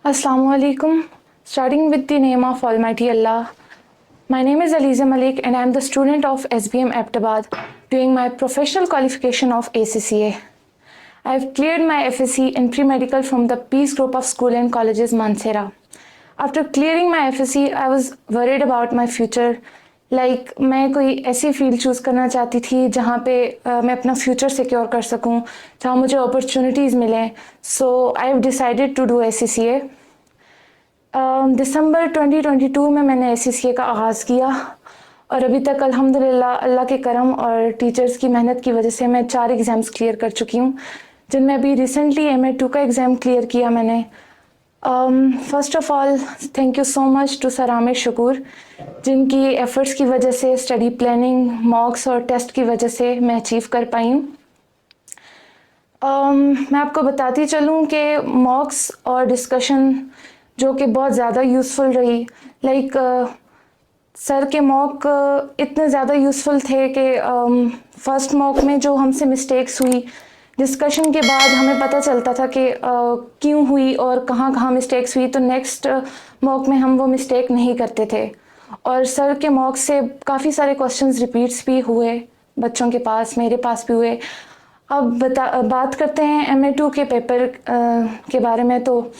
Assalamu alaikum. Starting with the name of Almighty Allah. My name is Aliza Malik and I am the student of SBM Aptabad doing my professional qualification of ACCA. I have cleared my FSC in pre-medical from the Peace Group of School and Colleges Mansehra. After clearing my FSC, I was worried about my future. मैं कोई ऐसी field choose करना चाहती थी जहाँ पे मैं अपना फ्यूचर सिक्योर कर सकूँ, जहाँ मुझे अपॉर्चुनिटीज़ मिलें. So I have decided to do ACCA. दिसंबर 2022 में मैंने ACCA का आगाज़ किया और अभी तक अल्हम्दुलिल्लाह अल्लाह के करम और टीचर्स की मेहनत की वजह से मैं 4 एग्ज़ाम्स क्लियर कर चुकी हूँ, जिनमें अभी रिसेंटली MA2 का एग्ज़ाम क्लियर किया मैंने. First of all thank you so much to sir Aamir Shakoor, जिनकी एफ़र्ट्स की वजह से स्टडी प्लानिंग, मॉक्स और टेस्ट की वजह से मैं अचीव कर पाई हूँ. मैं आपको बताती चलूँ कि मॉक्स और डिस्कशन जो कि बहुत ज़्यादा यूज़फुल रही. सर के मॉक इतने ज़्यादा यूज़फुल थे कि फर्स्ट मॉक में जो हमसे मिस्टेक्स हुई, डिस्कशन के बाद हमें पता चलता था कि क्यों हुई और कहाँ कहाँ मिस्टेक्स हुई, तो नेक्स्ट मॉक में हम वो मिस्टेक नहीं करते थे. और सर के मॉक से काफ़ी सारे क्वेश्चंस रिपीट्स भी हुए बच्चों के पास, मेरे पास भी हुए. अब बात करते हैं MA2 के पेपर के बारे में. तो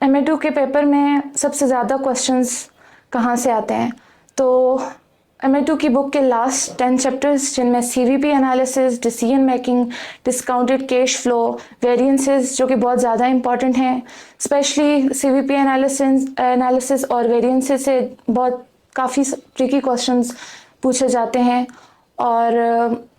MA2 के पेपर में सबसे ज़्यादा क्वेश्चंस कहाँ से आते हैं, तो MA2 की बुक के लास्ट 10 चैप्टर्स, जिनमें CVP analysis, decision making, discounted cash flow, variances, जो कि बहुत ज़्यादा इंपॉर्टेंट हैं. स्पेशली CVP एनालिसिस और वेरिएंसेस से बहुत काफ़ी ट्रिकी क्वेश्चंस पूछे जाते हैं. और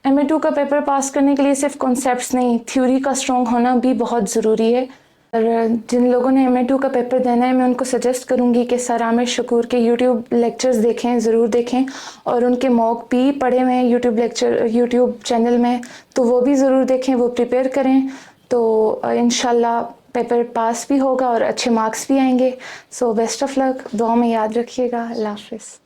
MA2 का पेपर पास करने के लिए सिर्फ कॉन्सेप्ट्स नहीं, थ्योरी का स्ट्रॉन्ग होना भी बहुत ज़रूरी है. और जिन लोगों ने MA2 का पेपर देना है, मैं उनको सजेस्ट करूंगी कि सर आमिर शकूर के YouTube लेक्चर्स देखें, ज़रूर देखें, और उनके मॉक भी पढ़े हुए हैं YouTube चैनल में, तो वो भी ज़रूर देखें, वो प्रिपेयर करें. तो इंशाल्लाह पेपर पास भी होगा और अच्छे मार्क्स भी आएंगे. सो बेस्ट ऑफ लक, दुआ में याद रखिएगा. अल्लाह हाफ़िज़.